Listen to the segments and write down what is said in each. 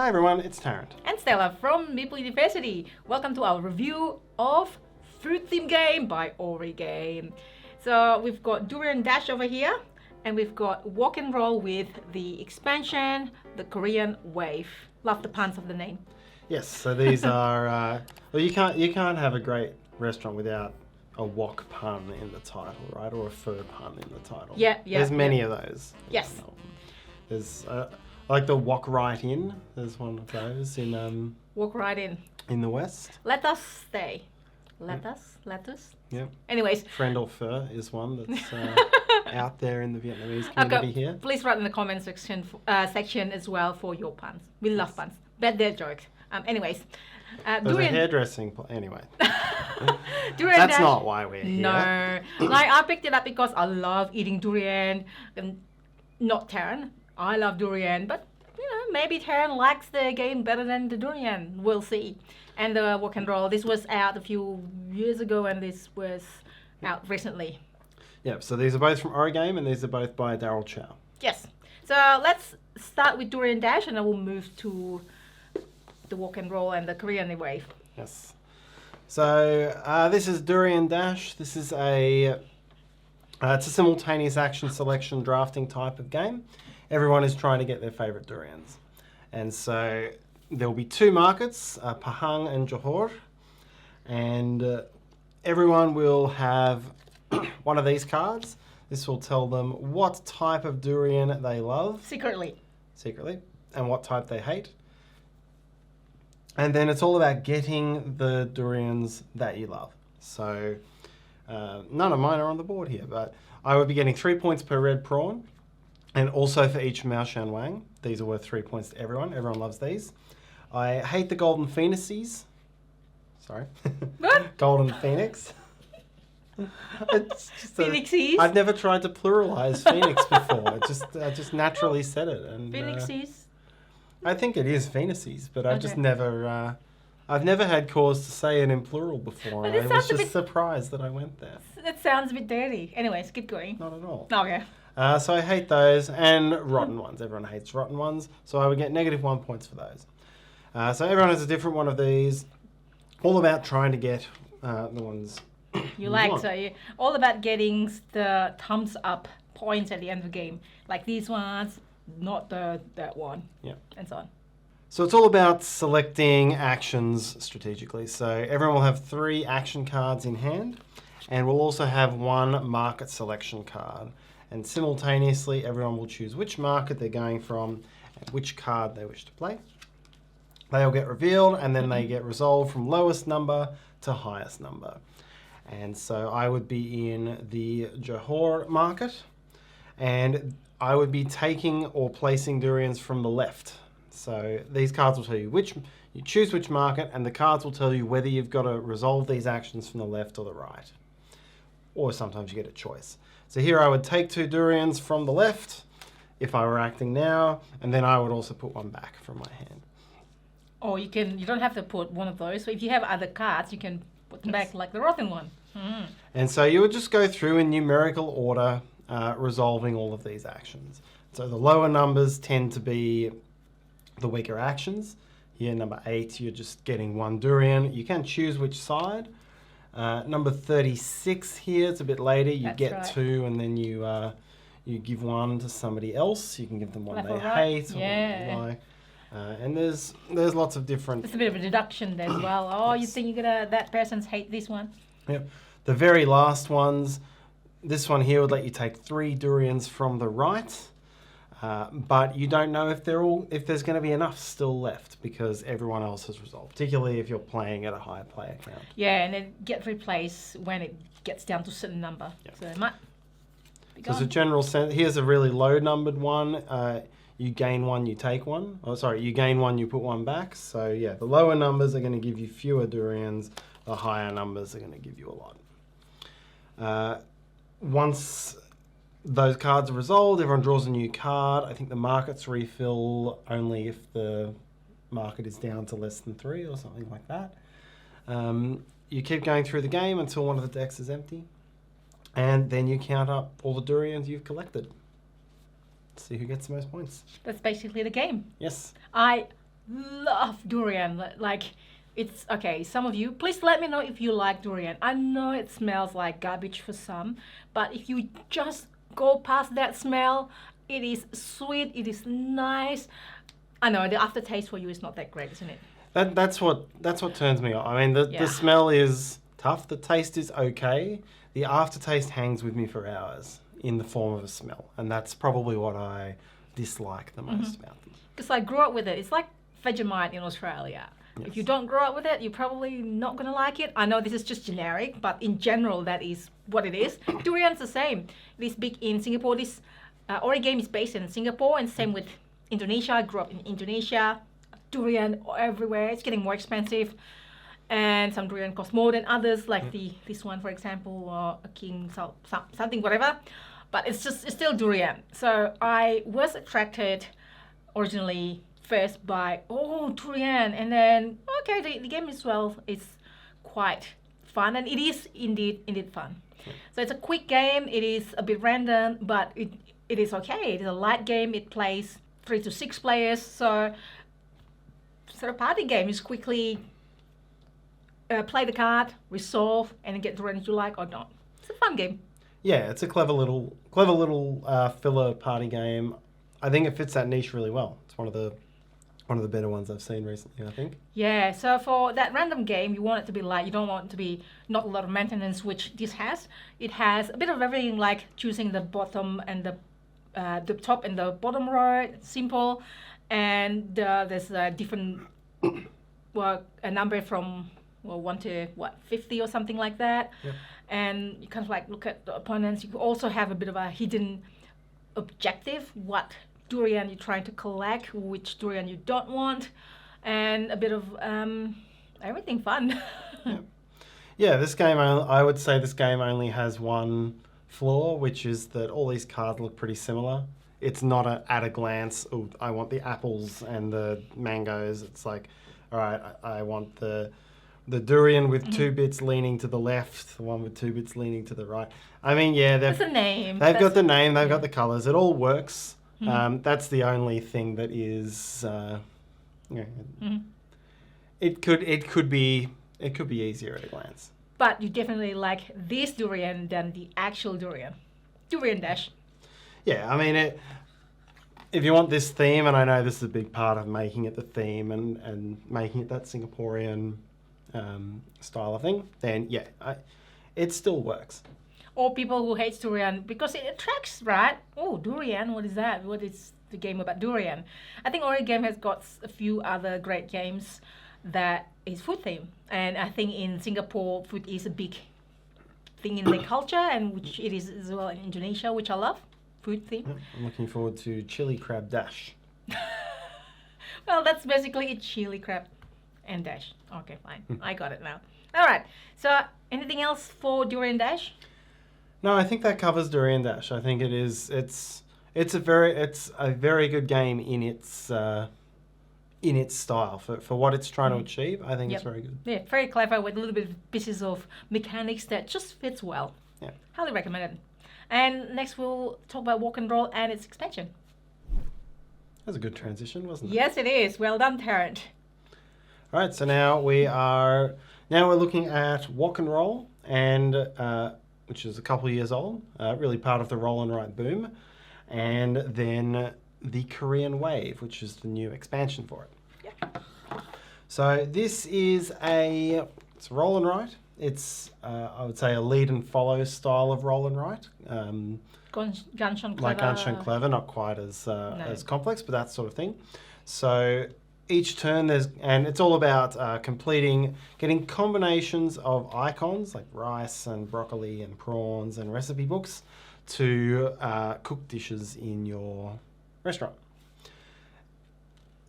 Hi everyone, it's Tarrant. And Stella from Meeple University. Welcome to our review of Food Theme Game by Game. So we've got Durian Dash over here, and we've got Wok Roll with the expansion, the Korean wave. Love the puns of the name. Yes, so these are well, you can't have a great restaurant without a wok pun in the title, right? Or a fur pun in the title. Yeah. There's many of those. Yes. There's like the Wok Right In. There's one of those in Walk right in. In the West. Let us stay. Let us. Yep. Anyways. Friend or Pho is one that's out there in the Vietnamese community here. Please write in the comment section as well for your puns. We love puns. Bet they're jokes. Anyways. There's a hairdressing anyway. Durian That's Dash. not why we're here. No. Like, I picked it up because I love eating durian. Not Tarrant. I love durian, but maybe Tarrant likes the game better than the durian. We'll see. And the Wok Roll. This was out a few years ago, and this was out recently. Yep. So these are both from Game, and these are both by Daryl Chow. Yes. So let's start with Durian Dash, and then we'll move to the Wok Roll and the Korean wave. Yes. So this is Durian Dash. This is it's a simultaneous action selection drafting type of game. Everyone is trying to get their favourite durians. And so there will be two markets, Pahang and Johor. And everyone will have one of these cards. This will tell them what type of durian they love. Secretly. And what type they hate. And then it's all about getting the durians that you love. So none of mine are on the board here, but I would be getting 3 points per red prawn. And also for each Mao Shan Wang. These are worth 3 points to everyone. Everyone loves these. I hate the golden phoenixes. Sorry. What? Golden phoenix. Phoenixes? I've never tried to pluralize phoenix before. I just naturally said it. And Phoenixes? I think it is phoenixes, but I've just never... I've never had cause to say it in plural before. But I was just surprised that I went there. That sounds a bit dirty. Anyways, keep going. Not at all. Okay. So I hate those, and rotten ones. Everyone hates rotten ones, so I would get -1 points for those. So everyone has a different one of these, all about trying to get the ones you like. So you're all about getting the thumbs up points at the end of the game. Like these ones, not that one. Yeah. And so on. So it's all about selecting actions strategically. So everyone will have 3 action cards in hand, and we'll also have 1 market selection card. And simultaneously, everyone will choose which market they're going from and which card they wish to play. They all get revealed, and then they get resolved from lowest number to highest number. And so I would be in the Johor market, and I would be taking or placing durians from the left. So these cards will tell you you choose which market, and the cards will tell you whether you've got to resolve these actions from the left or the right. Or sometimes you get a choice. So here I would take 2 durians from the left if I were acting now, and then I would also put 1 back from my hand. Or you don't have to put one of those. So if you have other cards, you can put them back like the rotten one. Mm. And so you would just go through in numerical order, resolving all of these actions. So the lower numbers tend to be the weaker actions. Here, number 8, you're just getting 1 durian. You can choose which side. Number 36 here, it's a bit later. You get 2, and then you give 1 to somebody else. You can give them one they hate or one you like. And there's lots of different... It's a bit of a deduction there as well. Oh, you think that person's hate this one? Yep. The very last ones, this one here would let you take 3 durians from the right. But you don't know if there's going to be enough still left because everyone else has resolved, particularly if you're playing at a higher player count. Yeah, and it gets replaced when it gets down to a certain number. Yep. So it might be gone. So as a general sense, here's a really low numbered one. You gain 1, you take 1. Oh, sorry, you gain 1, you put 1 back. So yeah, the lower numbers are going to give you fewer durians. The higher numbers are going to give you a lot. Once those cards are resolved, everyone draws a new card. I think the markets refill only if the market is down to less than 3 or something like that. You keep going through the game until one of the decks is empty. And then you count up all the durians you've collected. See who gets the most points. That's basically the game. Yes. I love durian. Like, it's okay. Some of you, please let me know if you like durian. I know it smells like garbage for some, but if you just go past that smell, it is sweet. It is nice. I know the aftertaste for you is not that great, isn't it? That's what turns me off. I mean, Yeah. the smell is tough. The taste is okay. The aftertaste hangs with me for hours in the form of a smell, and that's probably what I dislike the most about them. Because I grew up with it. It's like Vegemite in Australia. If you don't grow up with it, you're probably not going to like it. I know this is just generic, but in general, that is what it is. Durian's the same. It is big in Singapore. This origami is based in Singapore, and same with Indonesia. I grew up in Indonesia. Durian everywhere. It's getting more expensive, and some durian cost more than others, like this one, for example, or a king something whatever. But it's still durian. So I was attracted originally first by durian, and then okay, the game as well is quite fun, and it is indeed fun. So it's a quick game. It is a bit random, but it is okay. It is a light game. It plays 3 to 6 players, so sort of party game. Is quickly play the card, resolve, and then get the range you like or not. It's a fun game. Yeah, it's a clever little filler party game. I think it fits that niche really well. It's one of the better ones I've seen recently, I think. Yeah, so for that random game, you want it to be light. You don't want it to be not a lot of maintenance, which this has. It has a bit of everything, like choosing the bottom and the top and the bottom row. It's simple, and there's a different, a number from 1 to 50 or something like that. Yep. And you kind of like look at the opponents. You also have a bit of a hidden objective. What durian you're trying to collect, which durian you don't want, and a bit of everything fun. Yeah, this game, I would say this game only has one flaw, which is that all these cards look pretty similar. It's not at a glance, oh, I want the apples and the mangoes. It's like, all right, I want the durian with 2 bits leaning to the left, the one with 2 bits leaning to the right. I mean, yeah, That's a name. They've got the name, they've got the colours. It all works. That's the only thing that is, it could be easier at a glance. But you definitely like this durian than the actual durian. Durian Dash. Yeah, I mean, if you want this theme, and I know this is a big part of making it the theme and making it that Singaporean style of thing, then yeah, it still works. Or people who hate durian because it attracts, right? Oh, durian, what is that? What is the game about durian? I think Origame has got a few other great games that is food theme. And I think in Singapore, food is a big thing in their culture, and which it is as well in Indonesia, which I love. Food theme. Yep, I'm looking forward to Chili Crab Dash. Well, that's basically a chili crab and dash. Okay, fine. I got it now. All right. So anything else for Durian Dash? No, I think that covers Durian Dash. I think it is. It's a very good game in its style for what it's trying to achieve. I think it's very good. Yeah, very clever with a little bit of pieces of mechanics that just fits well. Yeah, highly recommended. And next we'll talk about Wok Roll and its expansion. That was a good transition, wasn't it? Yes, it is. Well done, Tarrant. All right, so now we're looking at Wok Roll, and which is a couple of years old, really part of the roll and write boom, and then the Korean Wave, which is the new expansion for it. Yeah. So this is it's roll and write. It's I would say a lead and follow style of roll and write. Ganshon Clever. Like Ganshon Clever, not quite as complex, but that sort of thing. So each turn and it's all about getting combinations of icons like rice and broccoli and prawns and recipe books to cook dishes in your restaurant.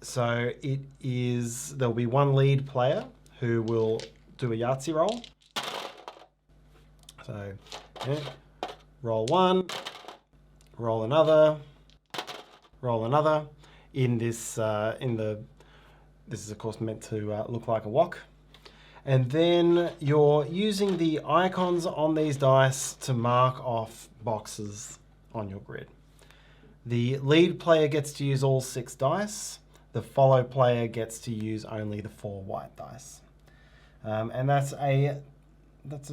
So there'll be one lead player who will do a Yahtzee roll. So roll one, roll another. This is of course meant to look like a wok. And then you're using the icons on these dice to mark off boxes on your grid. The lead player gets to use all 6 dice. the follow player gets to use only the 4 white dice. And that's a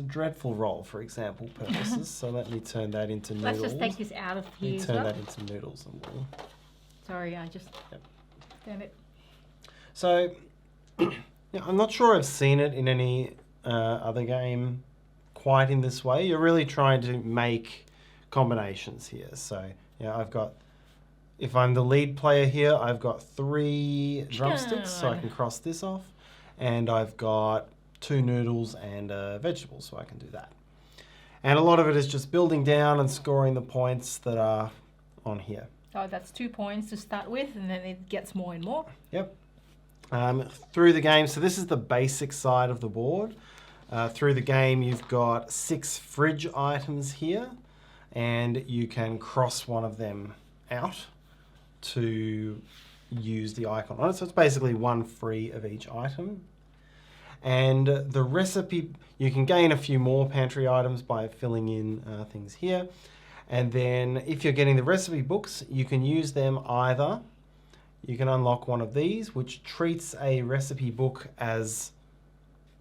dreadful roll for example purposes. So let me turn that into noodles. Let's just take this out of here. Turn that into noodles and wool. Sorry, I just... Yep. Damn it. So, yeah, I'm not sure I've seen it in any other game quite in this way. You're really trying to make combinations here. So, yeah, I've got, if I'm the lead player here, I've got 3 drumsticks, so I can cross this off. And I've got 2 noodles and vegetables, so I can do that. And a lot of it is just building down and scoring the points that are on here. So that's 2 points to start with, and then it gets more and more. Yep. Through the game, so this is the basic side of the board. Through the game, you've got 6 fridge items here, and you can cross one of them out to use the icon on it. So it's basically 1 free of each item. And the recipe, you can gain a few more pantry items by filling in things here. And then if you're getting the recipe books, you can use them either. You can unlock one of these, which treats a recipe book as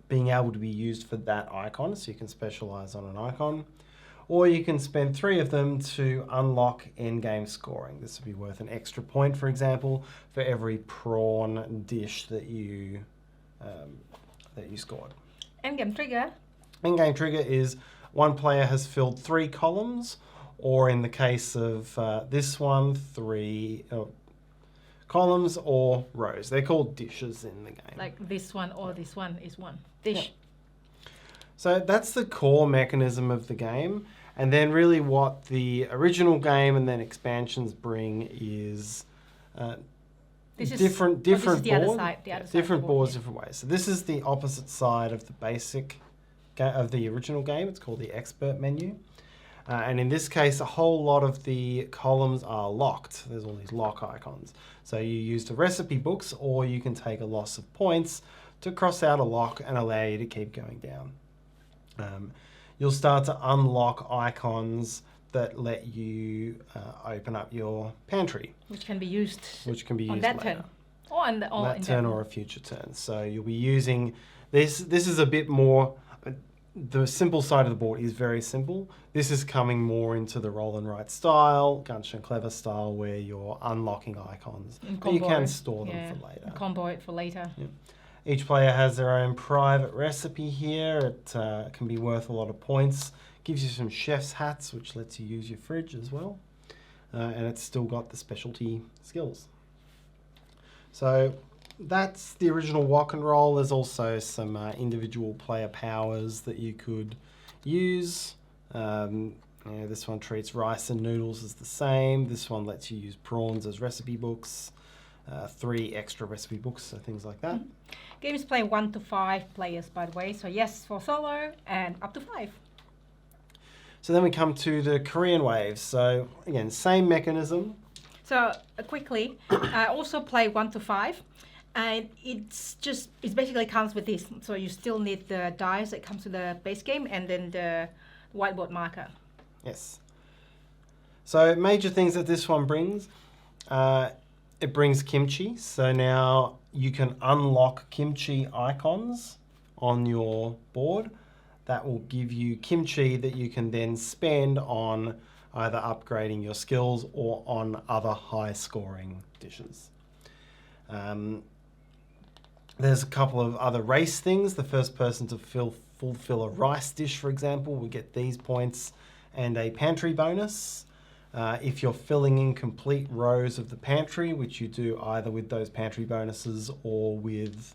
being able to be used for that icon, so you can specialize on an icon. Or you can spend 3 of them to unlock endgame scoring. This would be worth an extra point, for example, for every prawn dish that you scored. Endgame trigger. Endgame trigger is one player has filled 3 columns, or in the case of this one, 3 columns or rows. They're called dishes in the game. Like this one or this one is one dish. Yeah. So that's the core mechanism of the game. And then really what the original game and then expansions bring is different this is boards. the other side, Different boards, different ways. So this is the opposite side of the basic of the original game. It's called the expert menu. And in this case, a whole lot of the columns are locked. There's all these lock icons. So you use the recipe books, or you can take a loss of points to cross out a lock and allow you to keep going down. You'll start to unlock icons that let you open up your pantry. Which can be used on that later. turn. Or on that turn or a future turn. So you'll be using this. This is a bit more... The simple side of the board is very simple. This is coming more into the roll and write style, Gunch and Clever style, where you're unlocking icons. But you can store them for later. Combo it for later. Yeah. Each player has their own private recipe here. It can be worth a lot of points. Gives you some chef's hats, which lets you use your fridge as well. And it's still got the specialty skills. So that's the original Wok and Roll. There's also some individual player powers that you could use. This one treats rice and noodles as the same. This one lets you use prawns as recipe books. 3 extra recipe books, so things like that. Games play 1 to 5 players, by the way. So yes for solo and up to 5. So then we come to the Korean waves. So again, same mechanism. So quickly, I also play 1 to 5. And it basically comes with this. So you still need the dice that comes with the base game and then the whiteboard marker. Yes. So major things that this one brings. It brings kimchi. So now you can unlock kimchi icons on your board. That will give you kimchi that you can then spend on either upgrading your skills or on other high scoring dishes. There's a couple of other race things. The first person to fulfill a rice dish, for example, will get these points and a pantry bonus. If you're filling in complete rows of the pantry, which you do either with those pantry bonuses or with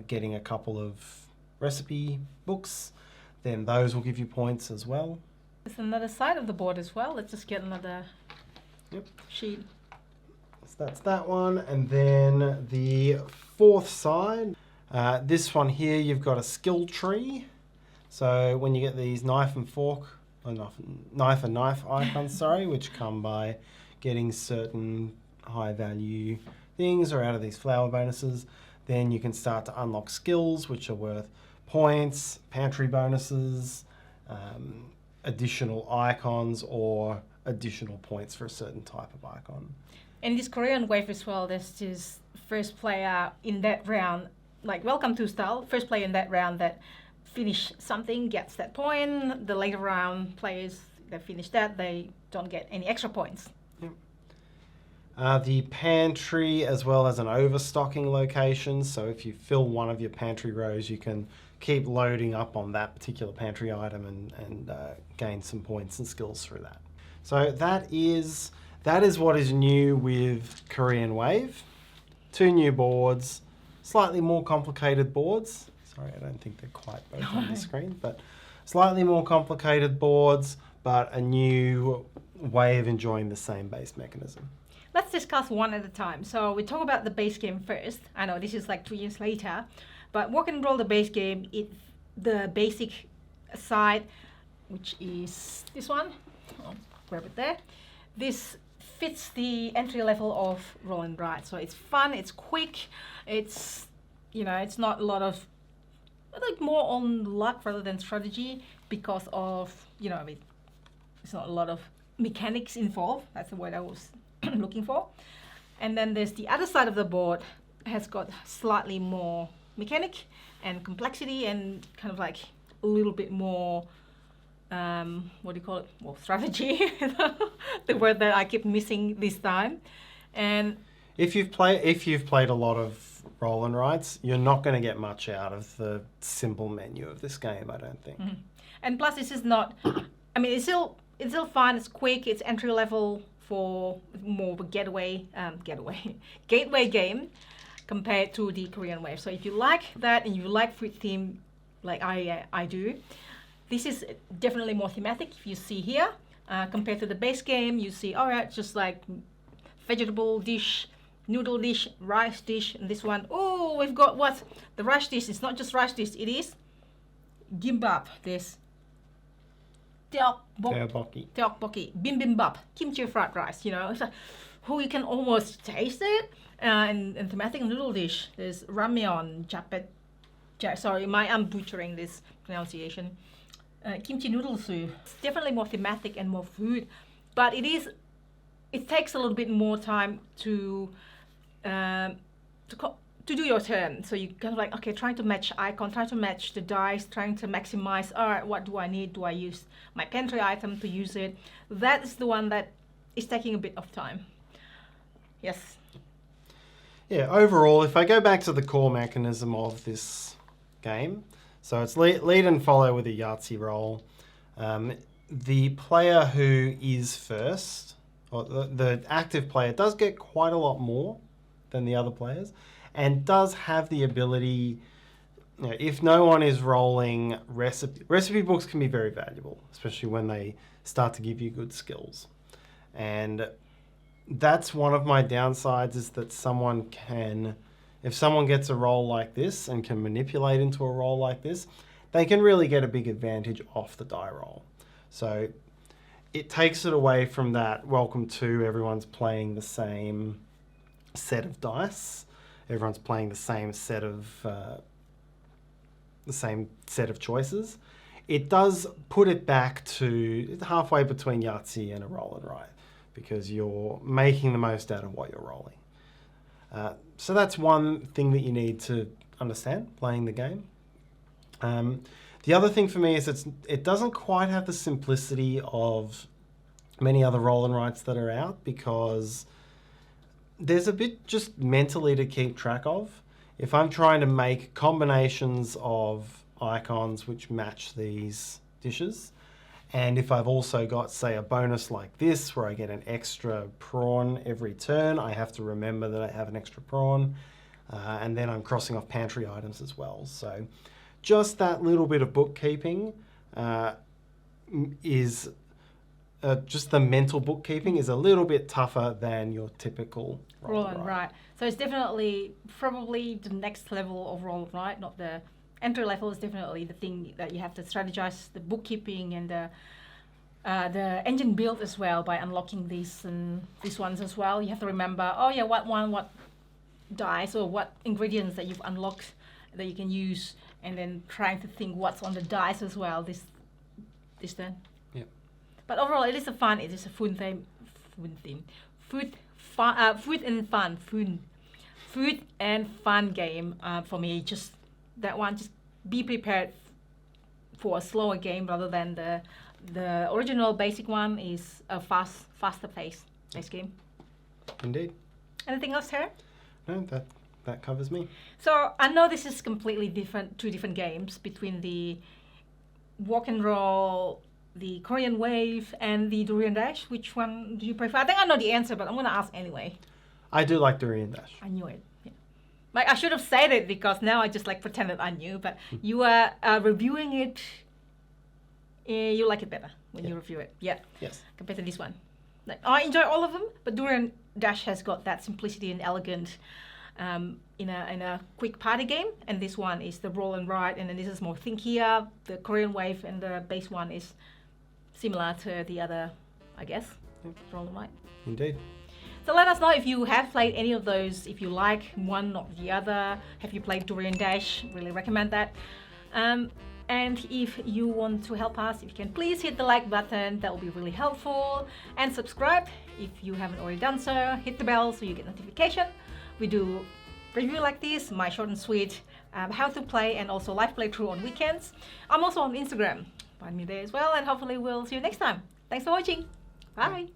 getting a couple of recipe books, then those will give you points as well. There's another side of the board as well. Let's just get another sheet. So that's that one. And then the fourth side, this one here, you've got a skill tree. So when you get these knife and knife icons, which come by getting certain high value things or out of these flower bonuses, then you can start to unlock skills which are worth points, pantry bonuses, additional icons, or additional points for a certain type of icon. In this Korean wave as well, there's this first player in that round, like welcome to style, first player in that round that finish something gets that point. The later round players that finish that, they don't get any extra points. The pantry as well as an overstocking location. So if you fill one of your pantry rows, you can keep loading up on that particular pantry item and gain some points and skills through that. So that is what is new with Korean Wave. 2 new boards, slightly more complicated boards. Sorry, I don't think they're quite both on the screen, but slightly more complicated boards, but a new way of enjoying the same base mechanism. Let's discuss one at a time. So we talk about the base game first. I know this is like 2 years later, but Wok and Roll, the base game, it's the basic side, which is this one. I'll grab it there. This fits the entry level of roll and write. So it's fun, it's quick, it's it's not a lot of, like more on luck rather than strategy because of it's not a lot of mechanics involved. That's the word I was looking for. And then there's the other side of the board, has got slightly more mechanic and complexity and kind of like a little bit more what do you call it? Well, strategy. The word that I keep missing this time. And if you've played a lot of roll and writes, you're not going to get much out of the simple menu of this game, I don't think. Mm-hmm. And plus, this is not. I mean, it's still fun. It's quick. It's entry level for more of a gateway game compared to the Korean Wave. So if you like that and you like food theme, like I do, this is definitely more thematic. If you see here, compared to the base game, you see just like vegetable dish, noodle dish, rice dish, and this one. Oh, we've got what? The rice dish. It's not just rice dish. It is gimbap. This tteokbokki, bibimbap, kimchi fried rice. It's like, you can almost taste it. And thematic noodle dish. There's ramyeon, I'm butchering this pronunciation. Kimchi noodle soup. It's definitely more thematic and more food, but it takes a little bit more time to do your turn. So you kind of like, okay, trying to match icon, trying to match the dice, trying to maximize, all right, what do I need? Do I use my pantry item to use it? That is the one that is taking a bit of time. Yes. Yeah, overall, if I go back to the core mechanism of this game, so it's lead and follow with a Yahtzee roll. The player who is first, or the active player, does get quite a lot more than the other players, and does have the ability, if no one is rolling recipe books can be very valuable, especially when they start to give you good skills. And that's one of my downsides, is that if someone gets a roll like this and can manipulate into a roll like this, they can really get a big advantage off the die roll. So it takes it away from that welcome to everyone's playing the same set of dice. Everyone's playing the same set of choices. It does put it back to halfway between Yahtzee and a roll and write, because you're making the most out of what you're rolling. So that's one thing that you need to understand playing the game. The other thing for me is it doesn't quite have the simplicity of many other roll and writes that are out, because there's a bit just mentally to keep track of. If I'm trying to make combinations of icons which match these dishes, and if I've also got, say, a bonus like this where I get an extra prawn every turn, I have to remember that I have an extra prawn, and then I'm crossing off pantry items as well. So just that little bit of bookkeeping is just the mental bookkeeping is a little bit tougher than your typical roll and write. So it's definitely probably the next level of roll and write, not the entry level. Is definitely the thing that you have to strategize the bookkeeping and the engine build as well by unlocking these ones as well. You have to remember, what dice or what ingredients that you've unlocked that you can use, and then trying to think what's on the dice as well this turn. Yeah. But overall, it is a food food and fun game for me. Just that one. Just be prepared for a slower game rather than the original basic one is a faster paced game. Indeed. Anything else, Tara? No, that covers me. So I know this is completely different, two different games between the Wok and Roll, the Korean Wave, and the Durian Dash. Which one do you prefer? I think I know the answer, but I'm gonna ask anyway. I do like Durian Dash. I knew it. Yeah. Like I should have said it because now I just like pretended I knew. But you are reviewing it. You like it better when you review it. Yeah. Yes. Compared to this one. Like, I enjoy all of them, but Durian Dash has got that simplicity and elegant in a quick party game, and this one is the roll and write, and then this is more thinkier. The Korean Wave and the base one is similar to the other, I guess. Roll and write. Indeed. So let us know if you have played any of those, if you like one or the other. Have you played Durian Dash? Really recommend that. And if you want to help us, if you can please hit the like button, that will be really helpful. And subscribe if you haven't already done so. Hit the bell so you get notification. We do review like this, my short and sweet how to play, and also live playthrough on weekends. I'm also on Instagram. Find me there as well, and hopefully we'll see you next time. Thanks for watching. Bye.